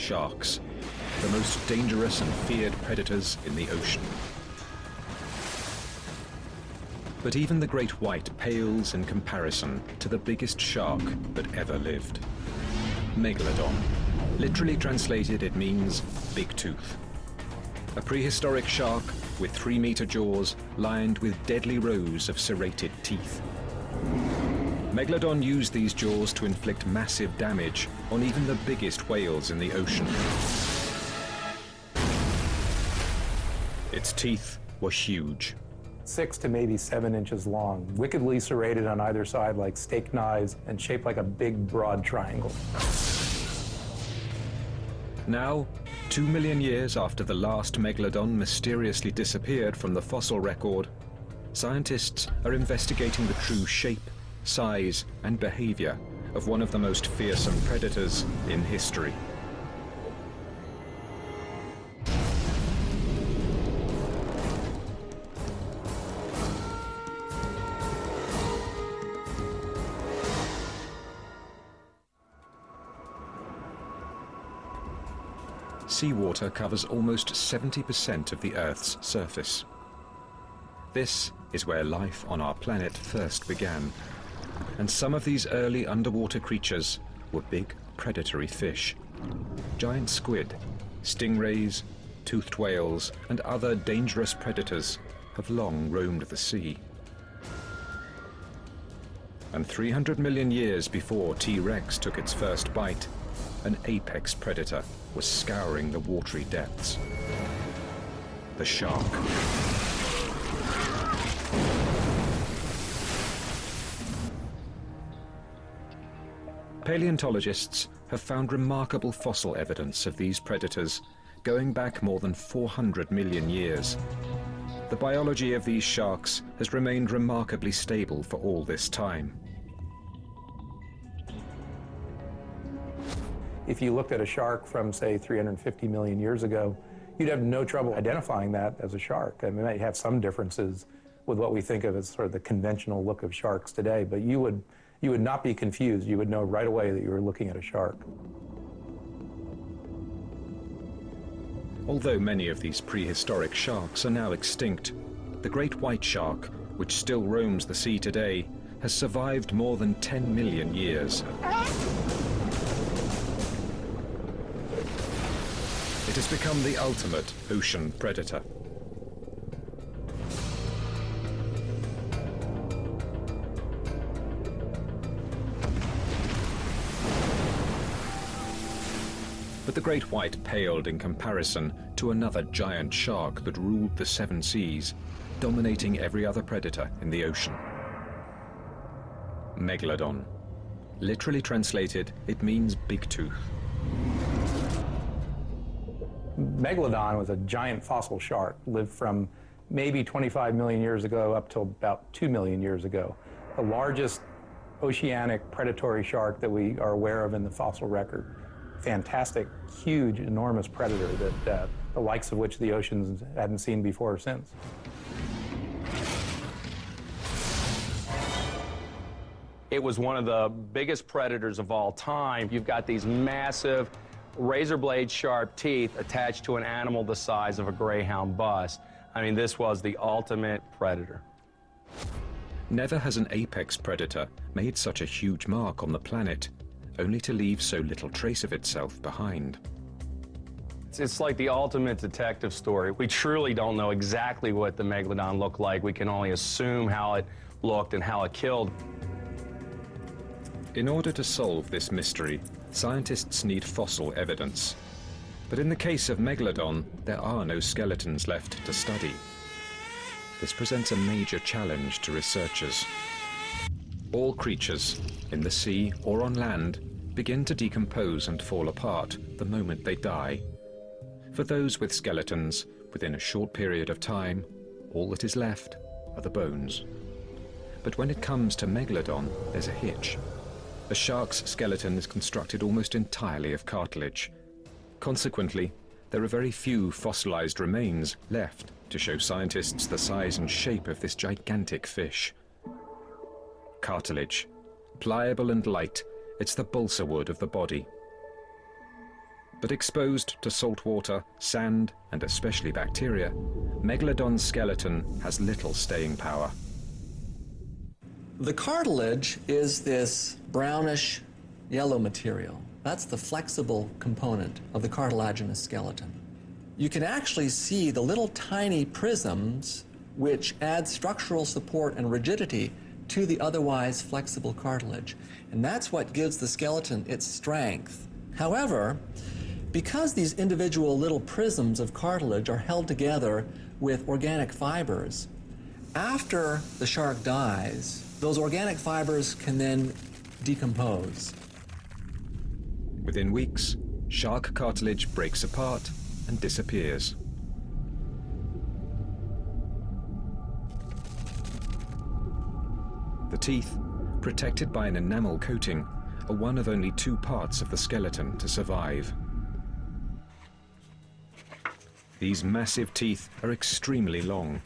sharks, the most dangerous and feared predators in the ocean. But even the great white pales in comparison to the biggest shark that ever lived. Megalodon. Literally translated, it means big tooth. A prehistoric shark with 3-meter jaws lined with deadly rows of serrated teeth. Megalodon used these jaws to inflict massive damage on even the biggest whales in the ocean. Its teeth were huge. 6 to maybe 7 inches long, wickedly serrated on either side like steak knives and shaped like a big, broad triangle. Now, 2 million years after the last megalodon mysteriously disappeared from the fossil record, scientists are investigating the true shape, size, and behavior of one of the most fearsome predators in history. Seawater covers almost 70% of the Earth's surface. This is where life on our planet first began, and some of these early underwater creatures were big predatory fish. Giant squid, stingrays, toothed whales, and other dangerous predators have long roamed the sea. And 300 million years before T-Rex took its first bite, an apex predator was scouring the watery depths. The shark. Paleontologists have found remarkable fossil evidence of these predators going back more than 400 million years. The biology of these sharks has remained remarkably stable for all this time. If you looked at a shark from, say, 350 million years ago, you'd have no trouble identifying that as a shark. I mean, it might have some differences with what we think of as sort of the conventional look of sharks today, but you would not be confused. You would know right away that you were looking at a shark. Although many of these prehistoric sharks are now extinct, the great white shark, which still roams the sea today, has survived more than 10 million years. It has become the ultimate ocean predator. But the great white paled in comparison to another giant shark that ruled the 7 seas, dominating every other predator in the ocean. Megalodon. Literally translated, it means big tooth. Megalodon was a giant fossil shark, lived from maybe 25 million years ago up till about 2 million years ago. The largest oceanic predatory shark that we are aware of in the fossil record. Fantastic, huge, enormous predator that the likes of which the oceans hadn't seen before or since. It was one of the biggest predators of all time. You've got these massive razor blade sharp teeth attached to an animal the size of a greyhound bus. I mean, this was the ultimate predator. Never has an apex predator made such a huge mark on the planet, only to leave so little trace of itself behind. It's like the ultimate detective story. We truly don't know exactly what the Megalodon looked like. We can only assume how it looked and how it killed. In order to solve this mystery, scientists need fossil evidence. But in the case of Megalodon, there are no skeletons left to study. This presents a major challenge to researchers. All creatures, in the sea or on land, begin to decompose and fall apart the moment they die. For those with skeletons, within a short period of time, all that is left are the bones. But when it comes to Megalodon, there's a hitch. A shark's skeleton is constructed almost entirely of cartilage. Consequently, there are very few fossilized remains left to show scientists the size and shape of this gigantic fish. Cartilage. Pliable and light, it's the balsa wood of the body. But exposed to salt water, sand, and especially bacteria, Megalodon's skeleton has little staying power. The cartilage is this brownish yellow material. That's the flexible component of the cartilaginous skeleton. You can actually see the little tiny prisms which add structural support and rigidity to the otherwise flexible cartilage. And that's what gives the skeleton its strength. However, because these individual little prisms of cartilage are held together with organic fibers, after the shark dies, those organic fibers can then decompose. Within weeks, shark cartilage breaks apart and disappears. The teeth, protected by an enamel coating, are one of only two parts of the skeleton to survive. These massive teeth are extremely long.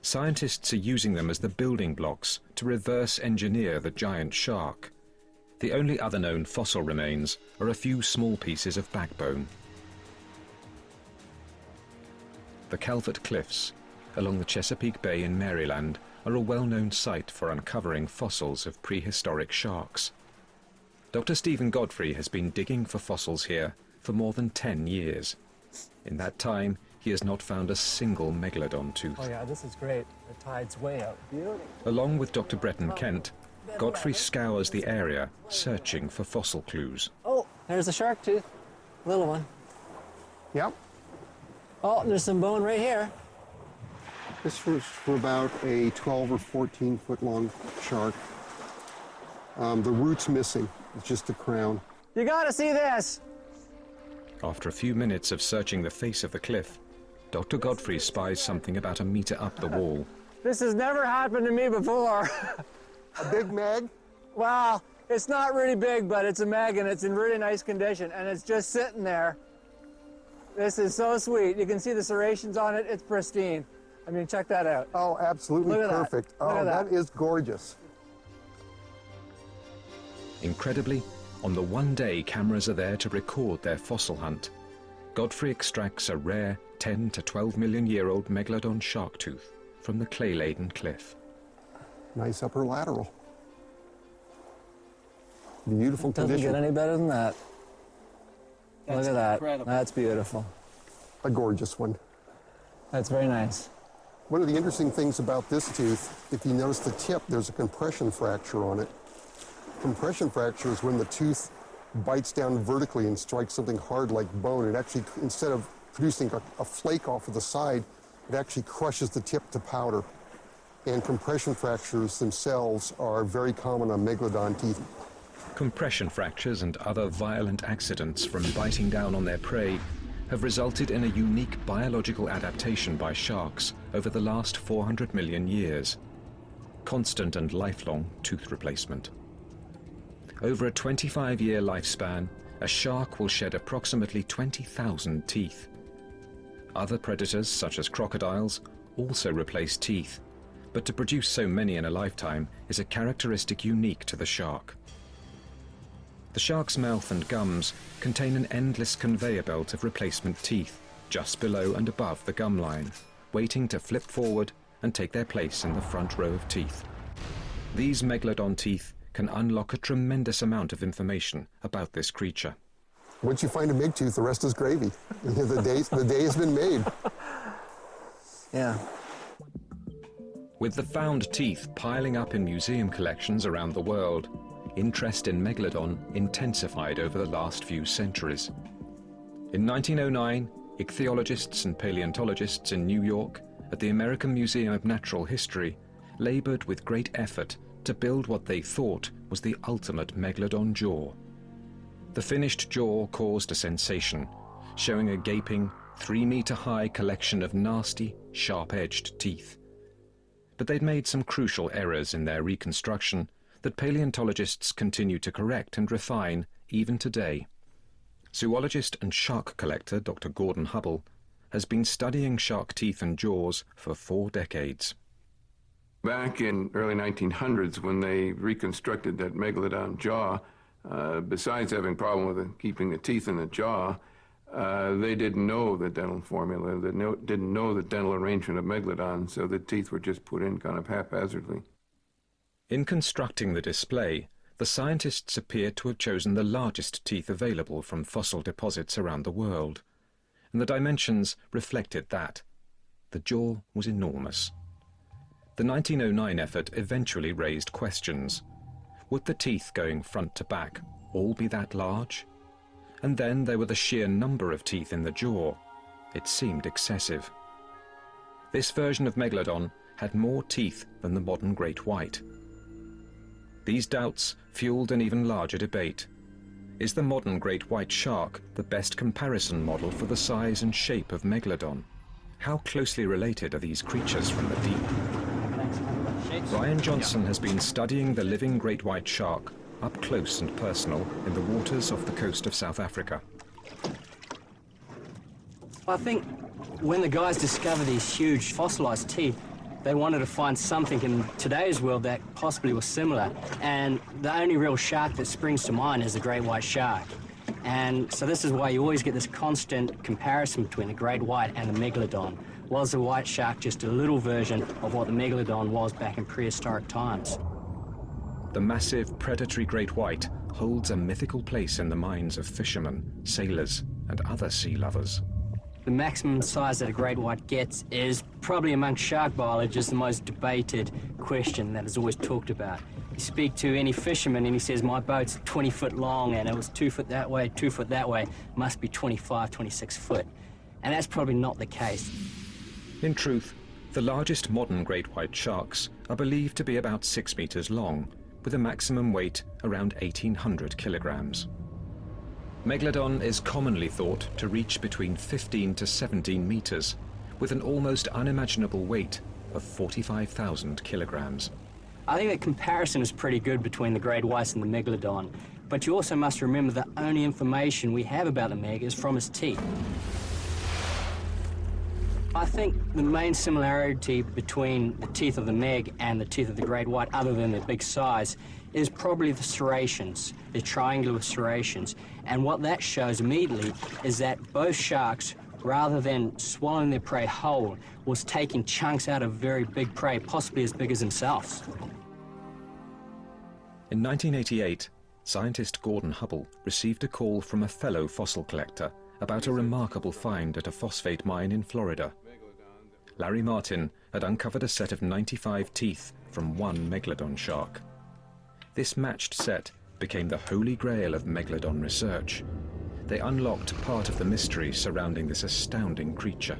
Scientists are using them as the building blocks to reverse engineer the giant shark. The only other known fossil remains are a few small pieces of backbone. The Calvert Cliffs, along the Chesapeake Bay in Maryland, are a well-known site for uncovering fossils of prehistoric sharks. Dr. Stephen Godfrey has been digging for fossils here for more than 10 years. In that time, he has not found a single megalodon tooth. Oh yeah, this is great. The tide's way out. Beauty. Along with Dr. Breton Kent, Godfrey scours the area, searching for fossil clues. Oh, there's a shark tooth. Little one. Yep. Oh, there's some bone right here. This was for about a 12 or 14 foot long shark. The root's missing. It's just the crown. You gotta see this. After a few minutes of searching the face of the cliff, Dr. Godfrey spies something about a meter up the wall. This has never happened to me before. A big mag? Wow, it's not really big, but it's a mag and it's in really nice condition and it's just sitting there. This is so sweet. You can see the serrations on it. It's pristine. I mean, check that out. Oh, absolutely Look at that. perfect. Look Oh, at that that. is gorgeous. Incredibly, on the one-day cameras are there to record their fossil hunt, Godfrey extracts a rare 10 to 12 million-year-old megalodon shark tooth from the clay-laden cliff. Nice upper lateral. Beautiful Doesn't condition. get any better than that. Look at that. incredible. That's beautiful. A gorgeous one. That's very nice. One of the interesting things about this tooth, if you notice the tip, there's a compression fracture on it. Compression fracture is when the tooth bites down vertically and strikes something hard like bone. It actually, instead of producing a flake off of the side, it actually crushes the tip to powder. And compression fractures themselves are very common on megalodon teeth. Compression fractures and other violent accidents from biting down on their prey have resulted in a unique biological adaptation by sharks over the last 400 million years. Constant and lifelong tooth replacement. Over a 25-year lifespan, a shark will shed approximately 20,000 teeth. Other predators, such as crocodiles, also replace teeth, but to produce so many in a lifetime is a characteristic unique to the shark. The shark's mouth and gums contain an endless conveyor belt of replacement teeth, just below and above the gum line, waiting to flip forward and take their place in the front row of teeth. These megalodon teeth can unlock a tremendous amount of information about this creature. Once you find a big tooth, the rest is gravy. The day has been made. Yeah. With the found teeth piling up in museum collections around the world, interest in Megalodon intensified over the last few centuries. In 1909, ichthyologists and paleontologists in New York at the American Museum of Natural History labored with great effort to build what they thought was the ultimate Megalodon jaw. The finished jaw caused a sensation, showing a gaping, 3-meter-high collection of nasty, sharp-edged teeth. But they'd made some crucial errors in their reconstruction that paleontologists continue to correct and refine even today. Zoologist and shark collector Dr. Gordon Hubble has been studying shark teeth and jaws for 4 decades. Back in early 1900s, when they reconstructed that megalodon jaw, besides having a problem with keeping the teeth in the jaw, they didn't know the dental formula, they didn't know the dental arrangement of Megalodon, so the teeth were just put in kind of haphazardly. In constructing the display, the scientists appeared to have chosen the largest teeth available from fossil deposits around the world, and the dimensions reflected that. The jaw was enormous. The 1909 effort eventually raised questions. Would the teeth going front to back all be that large? And then there were the sheer number of teeth in the jaw. It seemed excessive. This version of Megalodon had more teeth than the modern great white. These doubts fueled an even larger debate. Is the modern great white shark the best comparison model for the size and shape of Megalodon? How closely related are these creatures from the deep? Brian Johnson has been studying the living great white shark up close and personal in the waters off the coast of South Africa. I think when the guys discovered these huge fossilized teeth, they wanted to find something in today's world that possibly was similar. And the only real shark that springs to mind is the great white shark. And so this is why you always get this constant comparison between the great white and the megalodon. Was the white shark just a little version of what the megalodon was back in prehistoric times? The massive predatory great white holds a mythical place in the minds of fishermen, sailors, and other sea lovers. The maximum size that a great white gets is probably among shark biologists the most debated question that is always talked about. You speak to any fisherman and he says, my boat's 20 foot long and it was 2 foot that way, 2 foot that way, must be 25, 26 foot. And that's probably not the case. In truth, the largest modern great white sharks are believed to be about 6 meters long, with a maximum weight around 1,800 kilograms. Megalodon is commonly thought to reach between 15 to 17 meters, with an almost unimaginable weight of 45,000 kilograms. I think the comparison is pretty good between the great whites and the megalodon, but you also must remember the only information we have about the meg is from its teeth. I think the main similarity between the teeth of the meg and the teeth of the great white, other than their big size, is probably the serrations, the triangular serrations. And what that shows immediately is that both sharks, rather than swallowing their prey whole, was taking chunks out of very big prey, possibly as big as themselves. In 1988, scientist Gordon Hubble received a call from a fellow fossil collector about a remarkable find at a phosphate mine in Florida. Larry Martin had uncovered a set of 95 teeth from one megalodon shark. This matched set became the holy grail of megalodon research. They unlocked part of the mystery surrounding this astounding creature.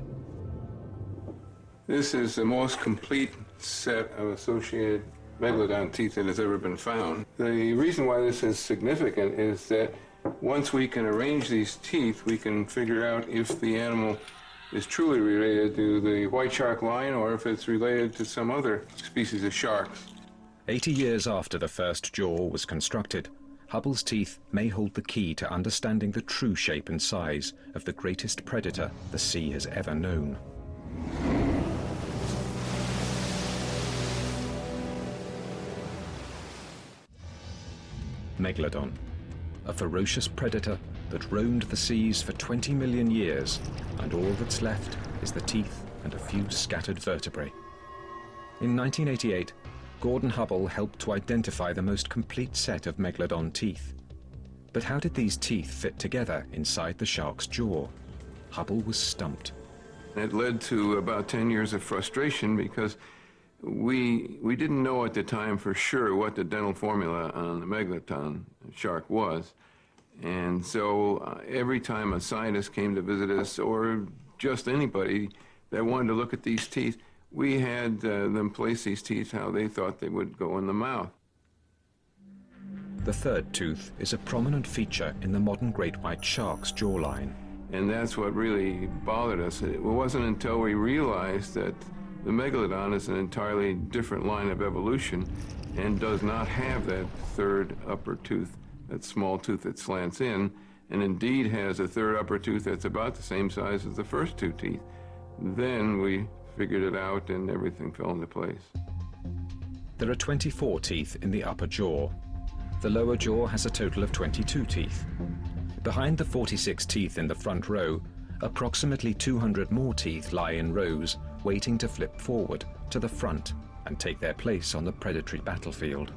This is the most complete set of associated megalodon teeth that has ever been found. The reason why this is significant is that once we can arrange these teeth, we can figure out if the animal is truly related to the white shark line or if it's related to some other species of sharks. 80 years after the first jaw was constructed, Hubble's teeth may hold the key to understanding the true shape and size of the greatest predator the sea has ever known. Megalodon, a ferocious predator that roamed the seas for 20 million years, and all that's left is the teeth and a few scattered vertebrae. In 1988, Gordon Hubble helped to identify the most complete set of megalodon teeth. But how did these teeth fit together inside the shark's jaw? Hubble was stumped. It led to about 10 years of frustration because we didn't know at the time for sure what the dental formula on the megalodon shark was. And so every time a scientist came to visit us, or just anybody that wanted to look at these teeth, we had them place these teeth how they thought they would go in the mouth. The third tooth is a prominent feature in the modern great white shark's jawline. And that's what really bothered us. It wasn't until we realized that the megalodon is an entirely different line of evolution and does not have that third upper tooth, that small tooth that slants in, and indeed has a third upper tooth that's about the same size as the first two teeth. Then we figured it out and everything fell into place. There are 24 teeth in the upper jaw. The lower jaw has a total of 22 teeth. Behind the 46 teeth in the front row, approximately 200 more teeth lie in rows, waiting to flip forward to the front and take their place on the predatory battlefield.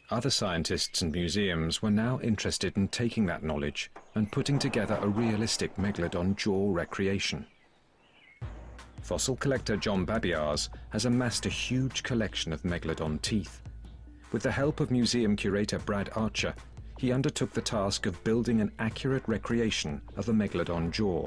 Other scientists and museums were now interested in taking that knowledge and putting together a realistic megalodon jaw recreation. Fossil collector John Babiars has amassed a huge collection of megalodon teeth. With the help of museum curator Brad Archer, he undertook the task of building an accurate recreation of a megalodon jaw.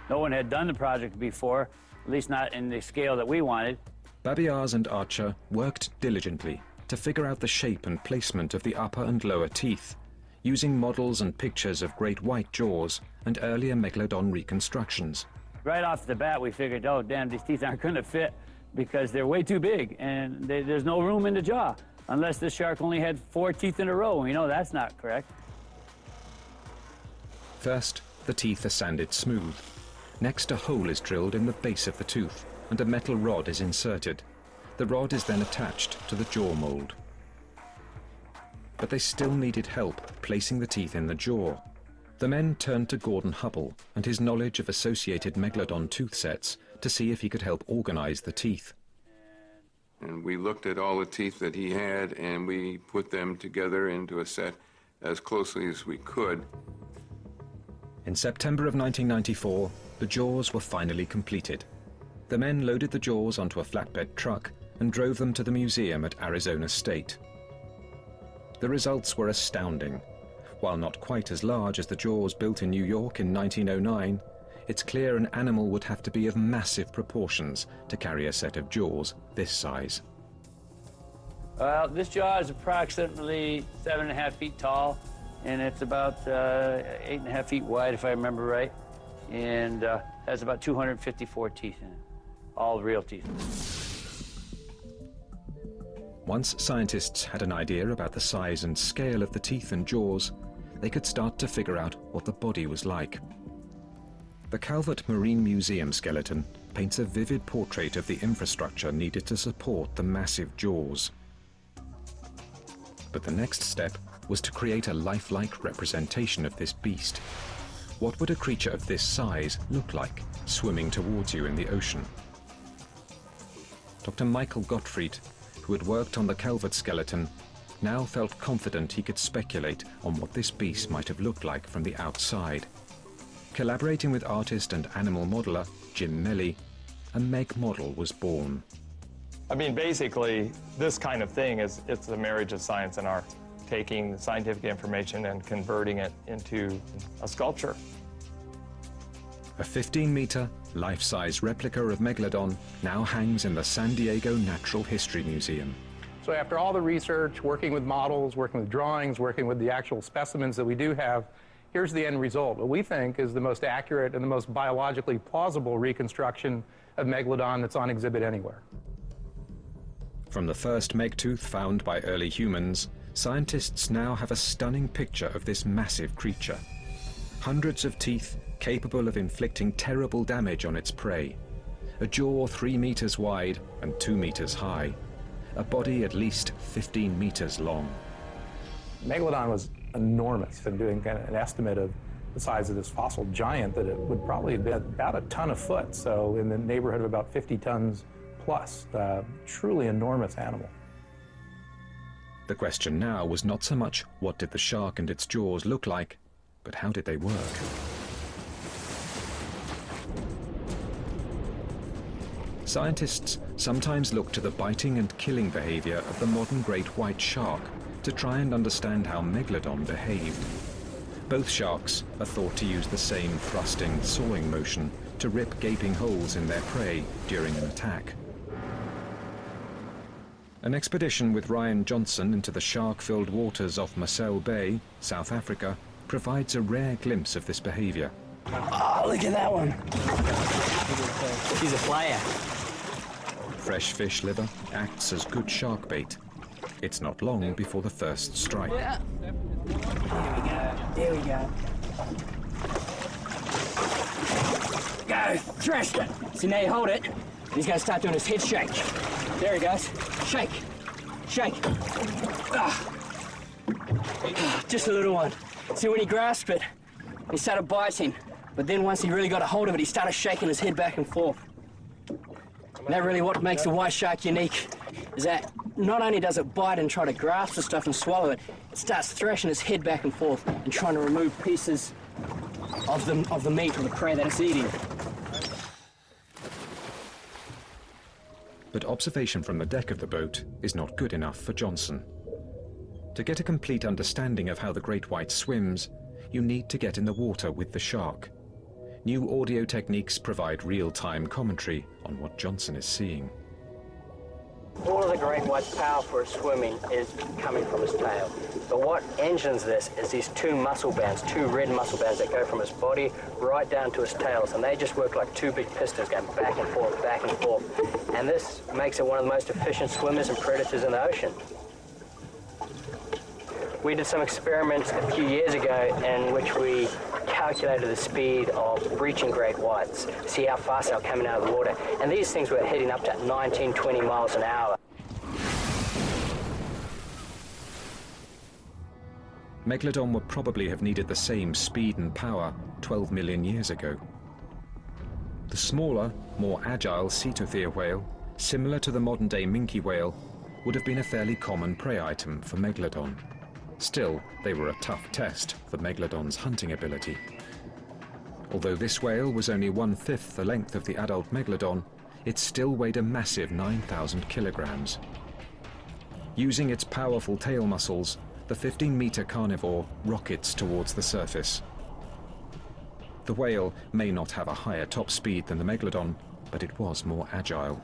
No one had done the project before, at least not in the scale that we wanted. Babiars and Archer worked diligently to figure out the shape and placement of the upper and lower teeth, using models and pictures of great white jaws and earlier megalodon reconstructions. Right off the bat, we figured, oh, damn, these teeth aren't going to fit because they're way too big and there's no room in the jaw, unless the shark only had 4 teeth in a row. We know that's not correct. First, the teeth are sanded smooth. Next, a hole is drilled in the base of the tooth and a metal rod is inserted. The rod is then attached to the jaw mold. But they still needed help placing the teeth in the jaw. The men turned to Gordon Hubble and his knowledge of associated megalodon tooth sets to see if he could help organize the teeth. And we looked at all the teeth that he had, and we put them together into a set as closely as we could. In September of 1994, the jaws were finally completed. The men loaded the jaws onto a flatbed truck and drove them to the museum at Arizona State. The results were astounding. While not quite as large as the jaws built in New York in 1909, it's clear an animal would have to be of massive proportions to carry a set of jaws this size. Well, this jaw is approximately 7.5 feet tall, and it's about 8.5 feet wide, if I remember right, and has about 254 teeth in it, all real teeth. Once scientists had an idea about the size and scale of the teeth and jaws, they could start to figure out what the body was like. The Calvert Marine Museum skeleton paints a vivid portrait of the infrastructure needed to support the massive jaws. But the next step was to create a lifelike representation of this beast. What would a creature of this size look like, swimming towards you in the ocean? Dr. Michael Gottfried, who had worked on the Calvert skeleton, now felt confident he could speculate on what this beast might have looked like from the outside. Collaborating with artist and animal modeler Jim Melly, a Meg model was born. I mean, basically, this kind of thing it's a marriage of science and art, taking scientific information and converting it into a sculpture. A 15-meter, life-size replica of Megalodon now hangs in the San Diego Natural History Museum. So after all the research, working with models, working with drawings, working with the actual specimens that we do have, here's the end result. What we think is the most accurate and the most biologically plausible reconstruction of Megalodon that's on exhibit anywhere. From the first Meg tooth found by early humans, scientists now have a stunning picture of this massive creature. Hundreds of teeth capable of inflicting terrible damage on its prey. A jaw 3 meters wide and 2 meters high. A body at least 15 meters long. Megalodon was enormous, and doing kind of an estimate of the size of this fossil giant, that it would probably have been about a ton a foot, so in the neighborhood of about 50 tons plus. Truly enormous animal. The question now was not so much what did the shark and its jaws look like, but how did they work? Scientists sometimes look to the biting and killing behavior of the modern great white shark to try and understand how Megalodon behaved. Both sharks are thought to use the same thrusting, sawing motion to rip gaping holes in their prey during an attack. An expedition with Ryan Johnson into the shark-filled waters off Marcel Bay, South Africa, provides a rare glimpse of this behavior. Oh, look at that one. He's a player. Fresh fish liver acts as good shark bait. It's not long before the first strike. Yeah. There we go. Go! Thrashed it! So now you hold it, and he's going to start doing his head shake. There he goes. Shake. Shake. just a little one. See, when he grasped it, he started biting. But then once he really got a hold of it, he started shaking his head back and forth. And that really what makes the white shark unique, is that not only does it bite and try to grasp the stuff and swallow it, it starts thrashing its head back and forth and trying to remove pieces of the meat or the prey that it's eating. But observation from the deck of the boat is not good enough for Johnson. To get a complete understanding of how the great white swims, you need to get in the water with the shark. New audio techniques provide real-time commentary on what Johnson is seeing. All of the great white's power for its swimming is coming from its tail. But what engines this is these two muscle bands, two red muscle bands that go from its body right down to its tails, and they just work like two big pistons going back and forth, back and forth. And this makes it one of the most efficient swimmers and predators in the ocean. We did some experiments a few years ago in which we calculated the speed of breaching great whites, see how fast they were coming out of the water. And these things were heading up to 19, 20 miles an hour. Megalodon would probably have needed the same speed and power 12 million years ago. The smaller, more agile Cetothere whale, similar to the modern-day minke whale, would have been a fairly common prey item for Megalodon. Still, they were a tough test for Megalodon's hunting ability. Although this whale was only 1/5 the length of the adult Megalodon, it still weighed a massive 9,000 kilograms. Using its powerful tail muscles, the 15-meter carnivore rockets towards the surface. The whale may not have a higher top speed than the Megalodon, but it was more agile.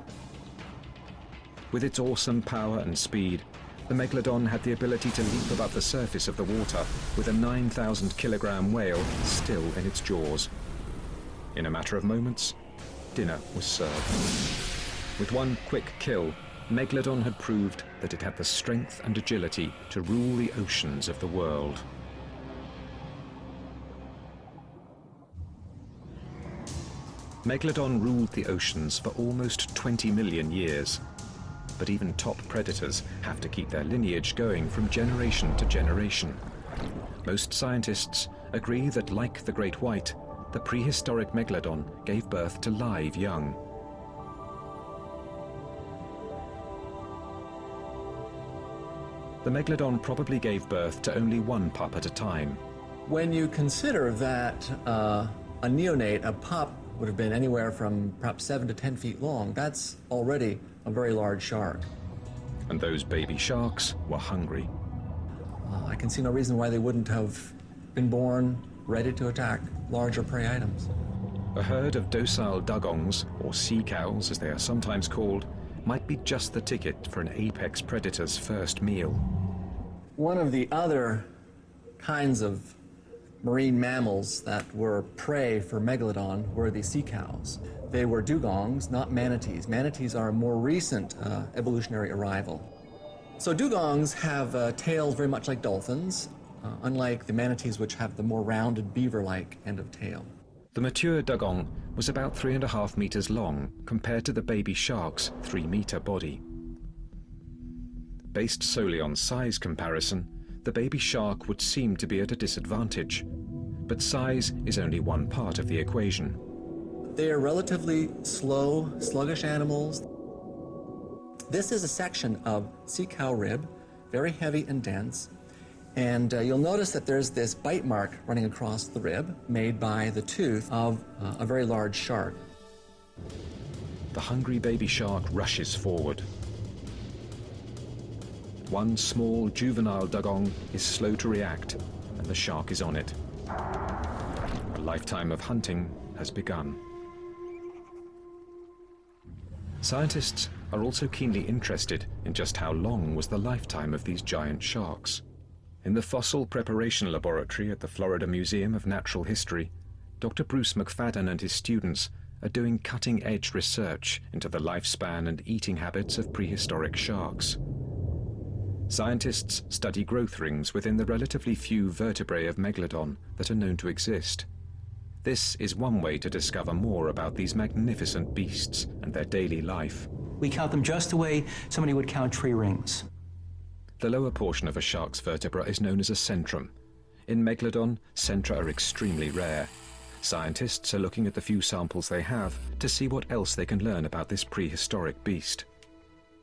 With its awesome power and speed, the Megalodon had the ability to leap above the surface of the water with a 9,000 kilogram whale still in its jaws. In a matter of moments, dinner was served. With one quick kill, Megalodon had proved that it had the strength and agility to rule the oceans of the world. Megalodon ruled the oceans for almost 20 million years. But even top predators have to keep their lineage going from generation to generation. Most scientists agree that, like the great white, the prehistoric Megalodon gave birth to live young. The Megalodon probably gave birth to only one pup at a time. When you consider that a neonate, a pup, would have been anywhere from perhaps 7 to 10 feet long, that's already a very large shark. And those baby sharks were hungry. I can see no reason why they wouldn't have been born ready to attack larger prey items. A herd of docile dugongs, or sea cows as they are sometimes called, might be just the ticket for an apex predator's first meal. One of the other kinds of marine mammals that were prey for Megalodon were the sea cows. They were dugongs, not manatees. Manatees are a more recent evolutionary arrival. So dugongs have tails very much like dolphins, unlike the manatees, which have the more rounded beaver-like end of tail. The mature dugong was about 3.5 meters long compared to the baby shark's 3-meter body. Based solely on size comparison, the baby shark would seem to be at a disadvantage, but size is only one part of the equation. They are relatively slow, sluggish animals. This is a section of sea cow rib, very heavy and dense, and you'll notice that there's this bite mark running across the rib made by the tooth of a very large shark. The hungry baby shark rushes forward. One small juvenile dugong is slow to react, and the shark is on it. A lifetime of hunting has begun. Scientists are also keenly interested in just how long was the lifetime of these giant sharks. In the Fossil Preparation Laboratory at the Florida Museum of Natural History, Dr. Bruce McFadden and his students are doing cutting-edge research into the lifespan and eating habits of prehistoric sharks. Scientists study growth rings within the relatively few vertebrae of Megalodon that are known to exist. This is one way to discover more about these magnificent beasts and their daily life. We count them just the way somebody would count tree rings. The lower portion of a shark's vertebra is known as a centrum, In Megalodon, centra are extremely rare. Scientists are looking at the few samples they have to see what else they can learn about this prehistoric beast.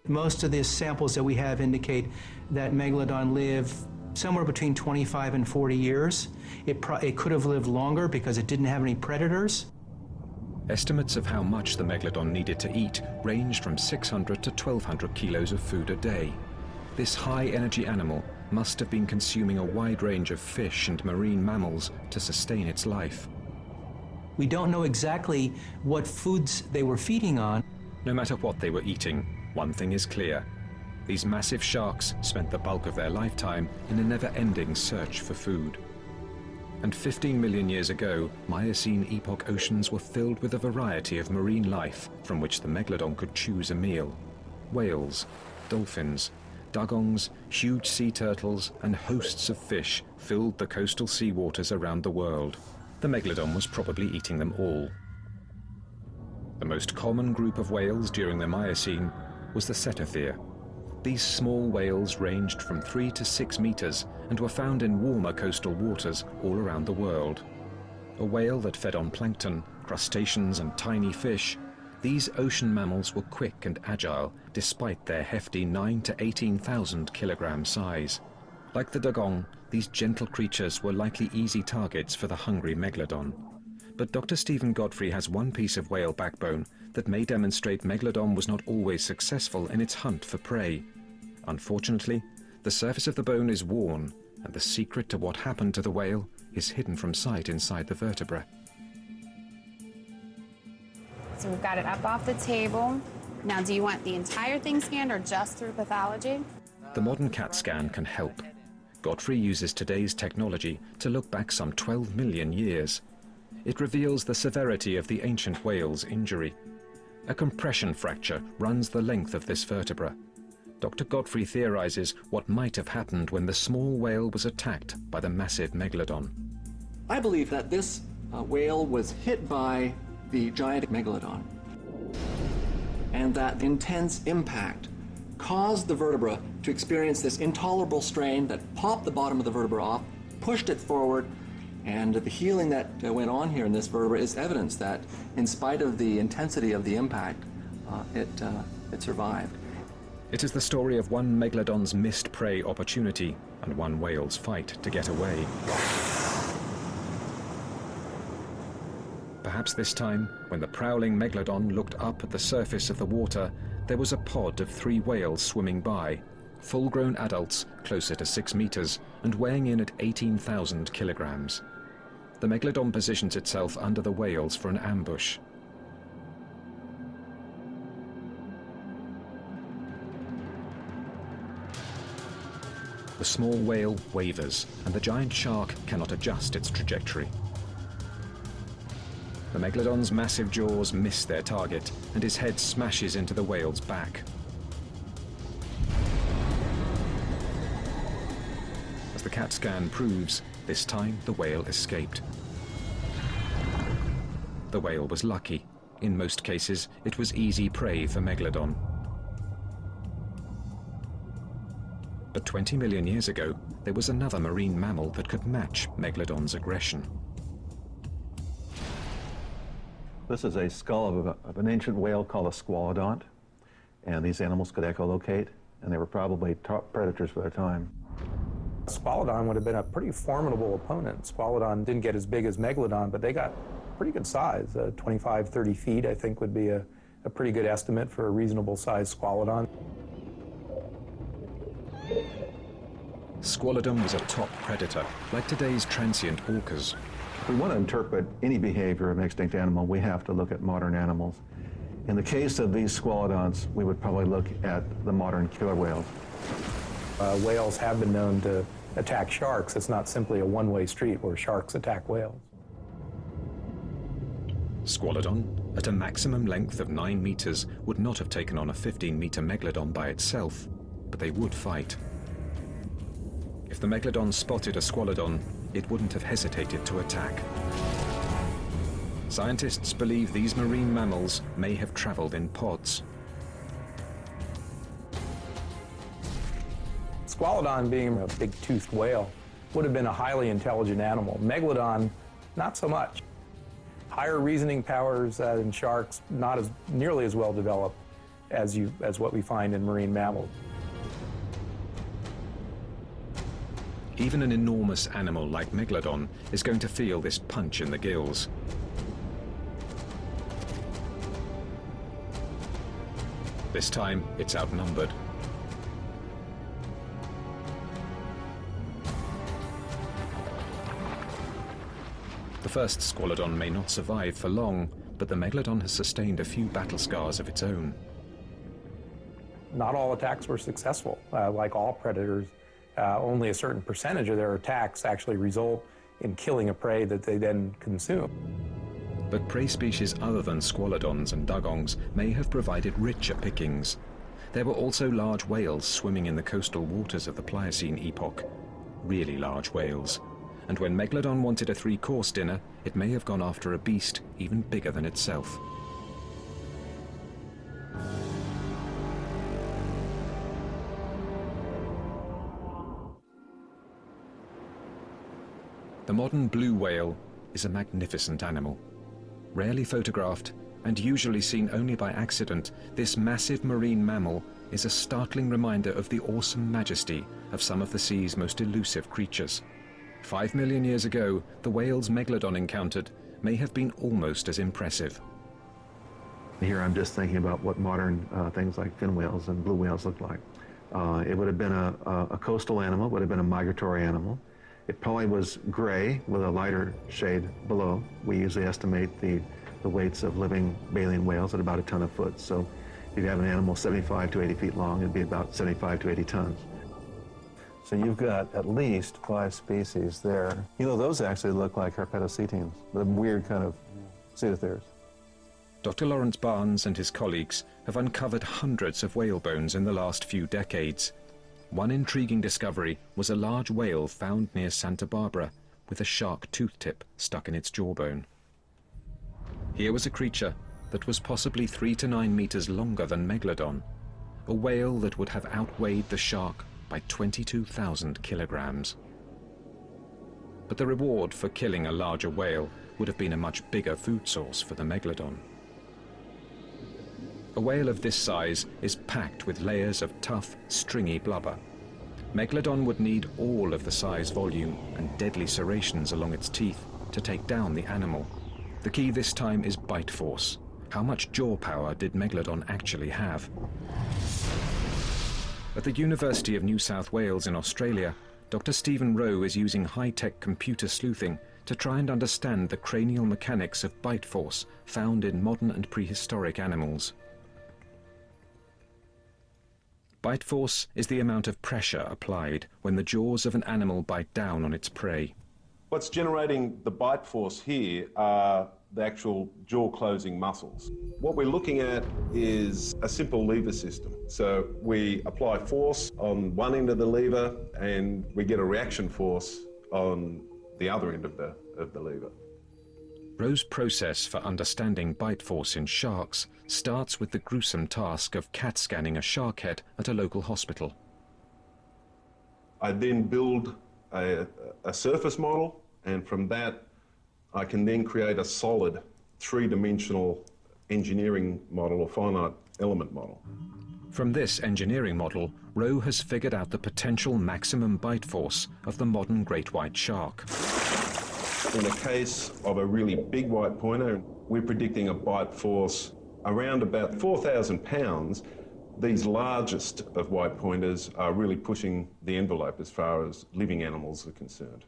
Most of the samples that we have indicate that Megalodon lived somewhere between 25 and 40 years. It could have lived longer because it didn't have any predators. Estimates of how much the Megalodon needed to eat ranged from 600 to 1,200 kilos of food a day. This high-energy animal must have been consuming a wide range of fish and marine mammals to sustain its life. We don't know exactly what foods they were feeding on. No matter what they were eating, one thing is clear. These massive sharks spent the bulk of their lifetime in a never-ending search for food. And 15 million years ago, Miocene epoch oceans were filled with a variety of marine life from which the Megalodon could choose a meal. Whales, dolphins, dugongs, huge sea turtles, and hosts of fish filled the coastal seawaters around the world. The Megalodon was probably eating them all. The most common group of whales during the Miocene was the cetathea. These small whales ranged from 3 to 6 meters and were found in warmer coastal waters all around the world. A whale that fed on plankton, crustaceans, and tiny fish, these ocean mammals were quick and agile despite their hefty 9 to 18,000 kilogram size. Like the dugong, these gentle creatures were likely easy targets for the hungry Megalodon. But Dr. Stephen Godfrey has one piece of whale backbone that may demonstrate Megalodon was not always successful in its hunt for prey. Unfortunately, the surface of the bone is worn, and the secret to what happened to the whale is hidden from sight inside the vertebra. So we've got it up off the table. Now, do you want the entire thing scanned or just through pathology? The modern CAT scan can help. Godfrey uses today's technology to look back some 12 million years. It reveals the severity of the ancient whale's injury. A compression fracture runs the length of this vertebra. Dr. Godfrey theorizes what might have happened when the small whale was attacked by the massive Megalodon. I believe that this whale was hit by the giant Megalodon, and that intense impact caused the vertebra to experience this intolerable strain that popped the bottom of the vertebra off, pushed it forward, and the healing that went on here in this vertebra is evidence that in spite of the intensity of the impact, it survived. It is the story of one Megalodon's missed prey opportunity and one whale's fight to get away. Perhaps this time, when the prowling Megalodon looked up at the surface of the water, there was a pod of 3 whales swimming by, full-grown adults closer to 6 meters and weighing in at 18,000 kilograms. The Megalodon positions itself under the whales for an ambush. The small whale wavers, and the giant shark cannot adjust its trajectory. The Megalodon's massive jaws miss their target, and his head smashes into the whale's back. As the CAT scan proves, this time the whale escaped. The whale was lucky. In most cases, it was easy prey for Megalodon. But 20 million years ago, there was another marine mammal that could match Megalodon's aggression. This is a skull of an ancient whale called a squalodont, and these animals could echolocate, and they were probably top predators for their time. Squalodon would have been a pretty formidable opponent. Squalodon didn't get as big as Megalodon, but they got pretty good size. 25, 30 feet, I think, would be a pretty good estimate for a reasonable-sized squalodon. Squalodon was a top predator, like today's transient orcas. If we want to interpret any behavior of an extinct animal, we have to look at modern animals. In the case of these squalodons, we would probably look at the modern killer whales. Whales have been known to attack sharks. It's not simply a one-way street where sharks attack whales. Squalodon, at a maximum length of 9 meters, would not have taken on a 15-meter Megalodon by itself, but they would fight. If the Megalodon spotted a Squalodon, it wouldn't have hesitated to attack. Scientists believe these marine mammals may have traveled in pods. Squalodon, being a big-toothed whale, would have been a highly intelligent animal. Megalodon, not so much. Higher reasoning powers in sharks, not as nearly as well developed as what we find in marine mammals. Even an enormous animal like Megalodon is going to feel this punch in the gills. This time, it's outnumbered. The first squalodon may not survive for long, but the Megalodon has sustained a few battle scars of its own. Not all attacks were successful. Like all predators, only a certain percentage of their attacks actually result in killing a prey that they then consume. But prey species other than squalodons and dugongs may have provided richer pickings. There were also large whales swimming in the coastal waters of the Pliocene epoch. Really large whales. And when Megalodon wanted a three-course dinner, it may have gone after a beast even bigger than itself. The modern blue whale is a magnificent animal. Rarely photographed and usually seen only by accident, this massive marine mammal is a startling reminder of the awesome majesty of some of the sea's most elusive creatures. 5 million years ago, the whales Megalodon encountered may have been almost as impressive. Here I'm just thinking about what modern things like fin whales and blue whales look like. It would have been a coastal animal, would have been a migratory animal. It probably was gray with a lighter shade below. We usually estimate the weights of living baleen whales at about a ton a foot. So if you have an animal 75 to 80 feet long, it'd be about 75 to 80 tons. So you've got at least 5 species there. You know, those actually look like herpetocetines, the weird kind of pseudotheres. Dr. Lawrence Barnes and his colleagues have uncovered hundreds of whale bones in the last few decades. One intriguing discovery was a large whale found near Santa Barbara with a shark tooth tip stuck in its jawbone. Here was a creature that was possibly 3 to 9 meters longer than Megalodon, a whale that would have outweighed the shark by 22,000 kilograms. But the reward for killing a larger whale would have been a much bigger food source for the Megalodon. A whale of this size is packed with layers of tough, stringy blubber. Megalodon would need all of the size, volume, and deadly serrations along its teeth to take down the animal. The key this time is bite force. How much jaw power did Megalodon actually have? At the University of New South Wales in Australia, Dr. Stephen Rowe is using high-tech computer sleuthing to try and understand the cranial mechanics of bite force found in modern and prehistoric animals. Bite force is the amount of pressure applied when the jaws of an animal bite down on its prey. What's generating the bite force here are the actual jaw-closing muscles. What we're looking at is a simple lever system. So we apply force on one end of the lever and we get a reaction force on the other end of the lever. Rowe's process for understanding bite force in sharks starts with the gruesome task of CAT scanning a shark head at a local hospital. I then build a surface model, and from that I can then create a solid 3-dimensional engineering model or finite element model. From this engineering model, Rowe has figured out the potential maximum bite force of the modern great white shark. In the case of a really big white pointer, we're predicting a bite force around about 4,000 pounds. These largest of white pointers are really pushing the envelope as far as living animals are concerned.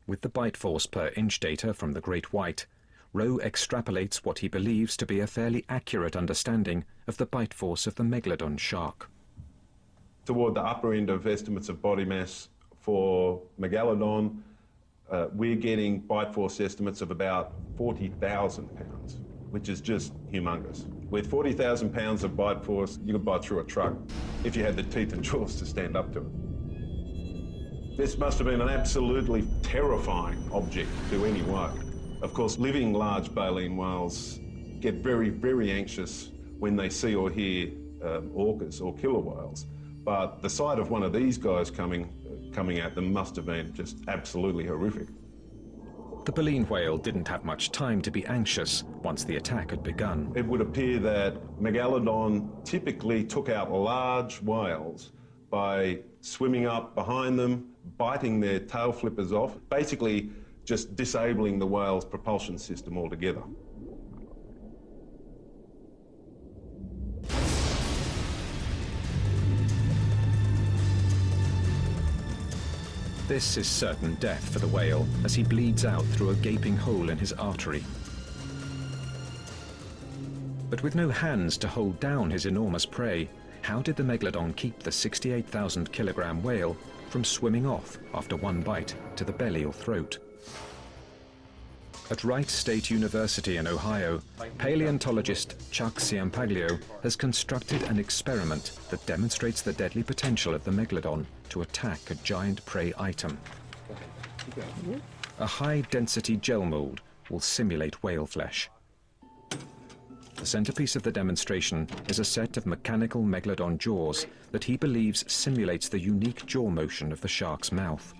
With the bite force per inch data from the great white, Rowe extrapolates what he believes to be a fairly accurate understanding of the bite force of the Megalodon shark. Toward the upper end of estimates of body mass for Megalodon, we're getting bite force estimates of about 40,000 pounds, which is just humongous. With 40,000 pounds of bite force, you could bite through a truck if you had the teeth and jaws to stand up to it. This must have been an absolutely terrifying object to any whale. Of course, living large baleen whales get very, very anxious when they see or hear orcas or killer whales. But the sight of one of these guys coming coming at them must have been just absolutely horrific. The baleen whale didn't have much time to be anxious once the attack had begun. It would appear that Megalodon typically took out large whales by swimming up behind them, biting their tail flippers off, basically just disabling the whale's propulsion system altogether. This is certain death for the whale as he bleeds out through a gaping hole in his artery. But with no hands to hold down his enormous prey, how did the Megalodon keep the 68,000 kilogram whale from swimming off after one bite to the belly or throat? At Wright State University in Ohio, paleontologist Chuck Ciampaglio has constructed an experiment that demonstrates the deadly potential of the Megalodon to attack a giant prey item. A high-density gel mold will simulate whale flesh. The centerpiece of the demonstration is a set of mechanical Megalodon jaws that he believes simulates the unique jaw motion of the shark's mouth.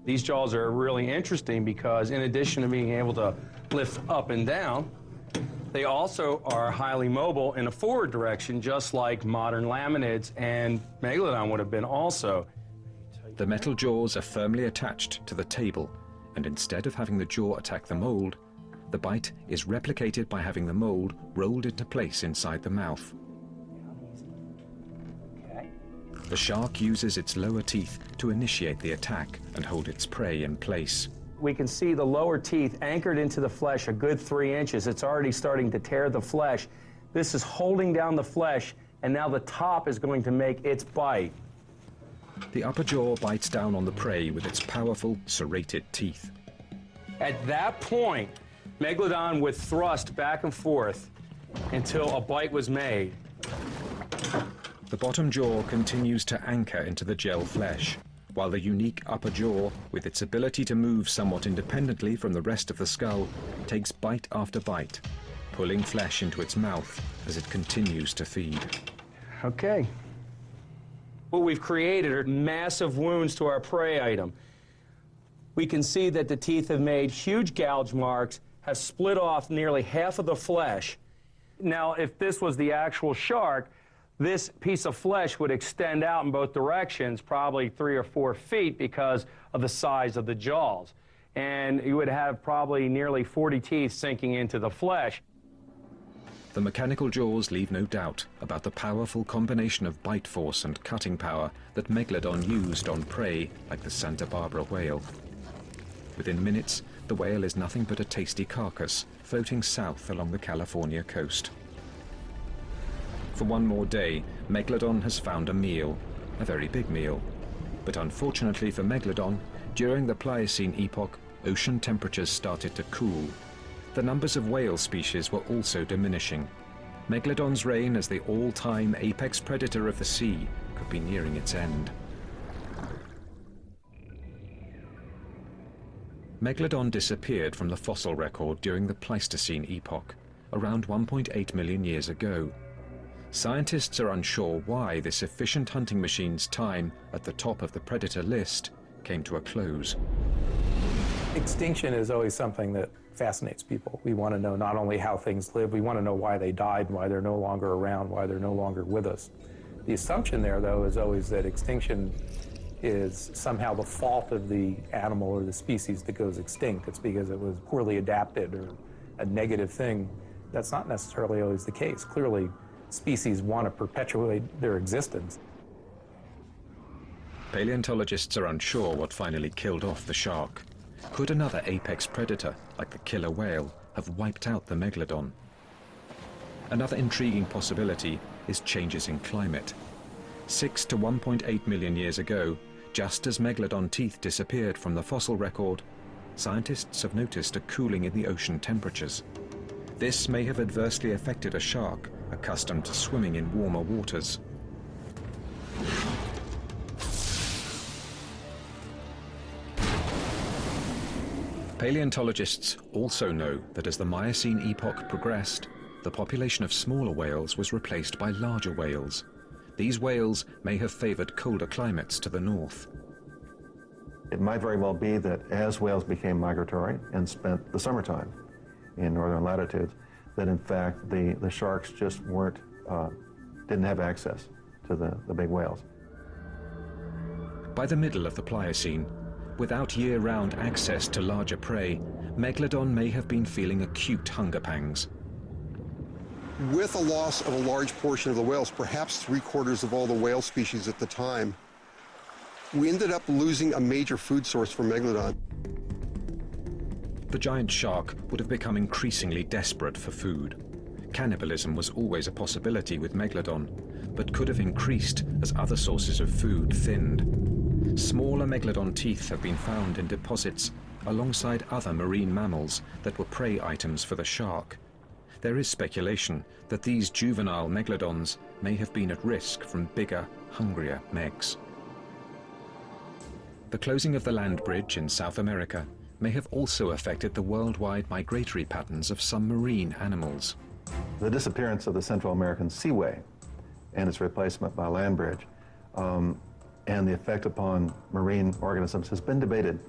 These jaws are really interesting because in addition to being able to lift up and down, they also are highly mobile in a forward direction, just like modern laminids and Megalodon would have been also. The metal jaws are firmly attached to the table, and instead of having the jaw attack the mold, the bite is replicated by having the mold rolled into place inside the mouth. The shark uses its lower teeth to initiate the attack and hold its prey in place. We can see the lower teeth anchored into the flesh a good 3 inches. It's already starting to tear the flesh. This is holding down the flesh, and now the top is going to make its bite. The upper jaw bites down on the prey with its powerful, serrated teeth. At that point, Megalodon would thrust back and forth until a bite was made. The bottom jaw continues to anchor into the gel flesh, while the unique upper jaw, with its ability to move somewhat independently from the rest of the skull, takes bite after bite, pulling flesh into its mouth as it continues to feed. Okay. What we've created are massive wounds to our prey item. We can see that the teeth have made huge gouge marks, have split off nearly half of the flesh. Now, if this was the actual shark, this piece of flesh would extend out in both directions, probably 3 or 4 feet because of the size of the jaws. And you would have probably nearly 40 teeth sinking into the flesh. The mechanical jaws leave no doubt about the powerful combination of bite force and cutting power that Megalodon used on prey like the Santa Barbara whale. Within minutes, the whale is nothing but a tasty carcass floating south along the California coast. For one more day, Megalodon has found a meal, a very big meal. But unfortunately for Megalodon, during the Pliocene epoch, ocean temperatures started to cool. The numbers of whale species were also diminishing. Megalodon's reign as the all-time apex predator of the sea could be nearing its end. Megalodon disappeared from the fossil record during the Pleistocene epoch, around 1.8 million years ago. Scientists are unsure why this efficient hunting machine's time at the top of the predator list came to a close. Extinction is always something that fascinates people. We want to know not only how things live, we want to know why they died, why they're no longer around, why they're no longer with us. The assumption there, though, is always that extinction is somehow the fault of the animal or the species that goes extinct. It's because it was poorly adapted or a negative thing. That's not necessarily always the case. Clearly, species want to perpetuate their existence. Paleontologists are unsure what finally killed off the shark. Could another apex predator, like the killer whale, have wiped out the Megalodon? Another intriguing possibility is changes in climate. 6 to 1.8 million years ago, just as Megalodon teeth disappeared from the fossil record, scientists have noticed a cooling in the ocean temperatures. This may have adversely affected a shark accustomed to swimming in warmer waters. Paleontologists also know that as the Miocene epoch progressed, the population of smaller whales was replaced by larger whales. These whales may have favored colder climates to the north. It might very well be that as whales became migratory and spent the summertime in northern latitudes, that in fact the sharks just didn't have access to the big whales. By the middle of the Pliocene, without year-round access to larger prey, Megalodon may have been feeling acute hunger pangs. With a loss of a large portion of the whales, perhaps 3/4 of all the whale species at the time, we ended up losing a major food source for Megalodon. The giant shark would have become increasingly desperate for food. Cannibalism was always a possibility with Megalodon, but could have increased as other sources of food thinned. Smaller Megalodon teeth have been found in deposits alongside other marine mammals that were prey items for the shark. There is speculation that these juvenile Megalodons may have been at risk from bigger, hungrier Megs. The closing of the land bridge in South America may have also affected the worldwide migratory patterns of some marine animals. The disappearance of the Central American seaway and its replacement by a land bridge and the effect upon marine organisms has been debated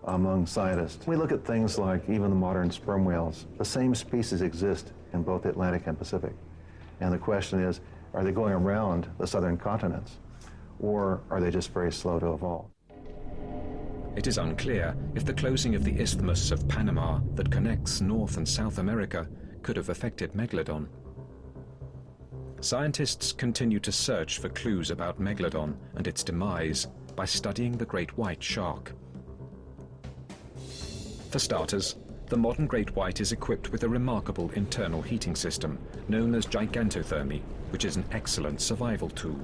among scientists. We look at things like even the modern sperm whales. The same species exist in both the Atlantic and Pacific. And the question is, are they going around the southern continents, or are they just very slow to evolve? It is unclear if the closing of the Isthmus of Panama that connects North and South America could have affected Megalodon. Scientists continue to search for clues about Megalodon and its demise by studying the great white shark. For starters, the modern great white is equipped with a remarkable internal heating system known as gigantothermy, which is an excellent survival tool.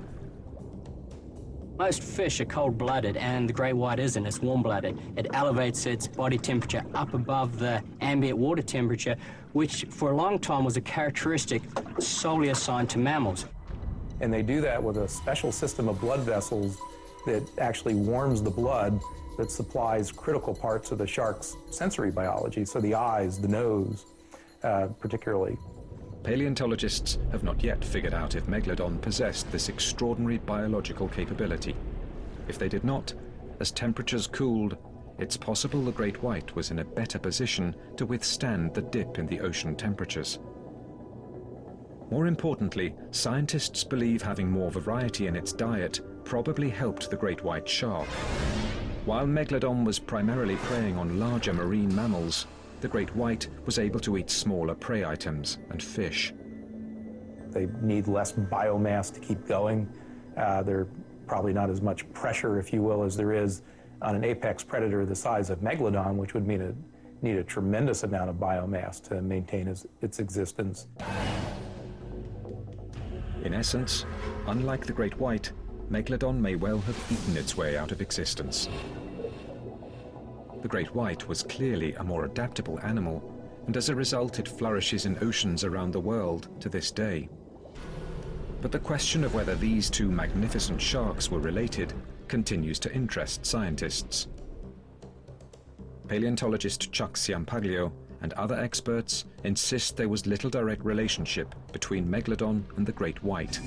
Most fish are cold-blooded, and the great white isn't. It's warm-blooded. It elevates its body temperature up above the ambient water temperature, which for a long time was a characteristic solely assigned to mammals. And they do that with a special system of blood vessels that actually warms the blood that supplies critical parts of the shark's sensory biology, so the eyes, the nose, particularly. Paleontologists have not yet figured out if Megalodon possessed this extraordinary biological capability. If they did not, as temperatures cooled, it's possible the great white was in a better position to withstand the dip in the ocean temperatures. More importantly, scientists believe having more variety in its diet probably helped the great white shark. While Megalodon was primarily preying on larger marine mammals, the great white was able to eat smaller prey items and fish. They need less biomass to keep going. There's probably not as much pressure, if you will, as there is on an apex predator the size of Megalodon, which would need a tremendous amount of biomass to maintain its existence. In essence, unlike the great white, Megalodon may well have eaten its way out of existence. The great white was clearly a more adaptable animal, and as a result it flourishes in oceans around the world to this day. But the question of whether these two magnificent sharks were related continues to interest scientists. Paleontologist Chuck Ciampaglio and other experts insist there was little direct relationship between Megalodon and the great white.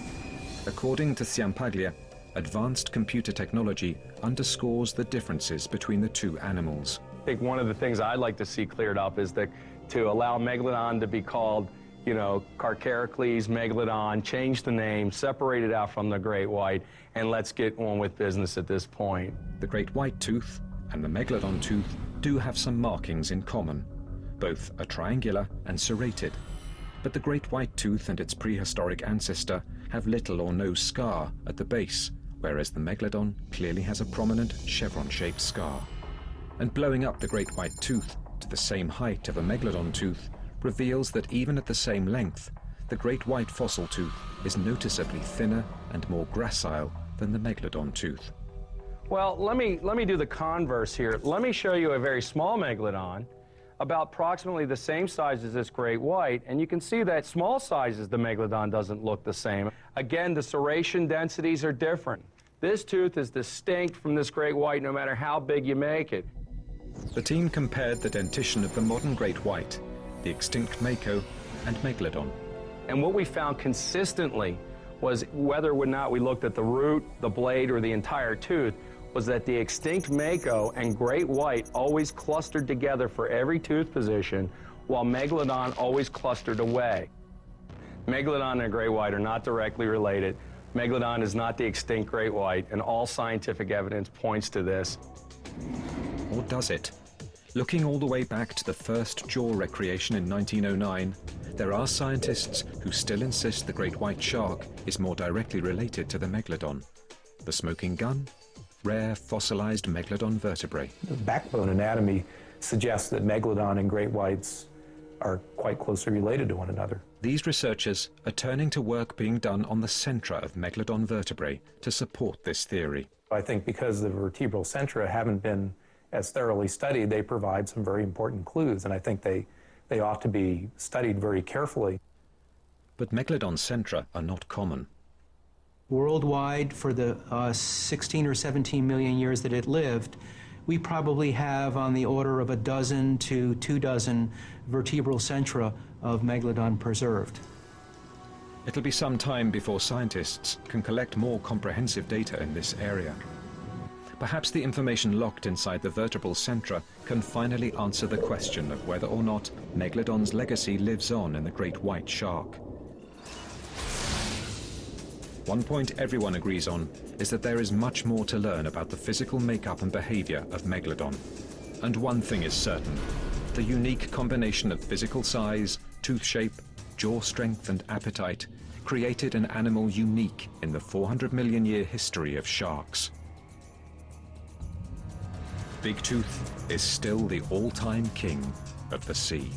According to Ciampaglio, advanced computer technology underscores the differences between the two animals. I think one of the things I'd like to see cleared up is that to allow Megalodon to be called, you know, Carcharocles, Megalodon, change the name, separate it out from the great white, and let's get on with business at this point. The great white tooth and the Megalodon tooth do have some markings in common. Both are triangular and serrated. But the great white tooth and its prehistoric ancestor have little or no scar at the base, whereas the Megalodon clearly has a prominent chevron-shaped scar. And blowing up the great white tooth to the same height of a Megalodon tooth reveals that even at the same length, the great white fossil tooth is noticeably thinner and more gracile than the Megalodon tooth. Well, let me do the converse here. Let me show you a very small Megalodon, about approximately the same size as this great white, and you can see that small sizes the Megalodon doesn't look the same. Again, the serration densities are different. This tooth is distinct from this great white no matter how big you make it. The team compared the dentition of the modern great white, the extinct mako, and Megalodon. And what we found consistently was whether or not we looked at the root, the blade, or the entire tooth, was that the extinct mako and great white always clustered together for every tooth position, while megalodon always clustered away. Megalodon and great white are not directly related. Megalodon is not the extinct great white, and all scientific evidence points to this. Or does it? Looking all the way back to the first jaw recreation in 1909, there are scientists who still insist the great white shark is more directly related to the megalodon. The smoking gun? Rare fossilized megalodon vertebrae. The backbone anatomy suggests that megalodon and great whites are quite closely related to one another. These researchers are turning to work being done on the centra of megalodon vertebrae to support this theory. I think because the vertebral centra haven't been as thoroughly studied, they provide some very important clues, and I think they ought to be studied very carefully. But megalodon centra are not common. Worldwide, for the 16 or 17 million years that it lived, we probably have on the order of 12 to 24 vertebral centra of megalodon preserved. It'll be some time before scientists can collect more comprehensive data in this area. Perhaps the information locked inside the vertebral centra can finally answer the question of whether or not megalodon's legacy lives on in the great white shark. One point everyone agrees on is that there is much more to learn about the physical makeup and behavior of megalodon. And one thing is certain: the unique combination of physical size, tooth shape, jaw strength and appetite created an animal unique in the 400 million year history of sharks. Big Tooth is still the all-time king of the sea.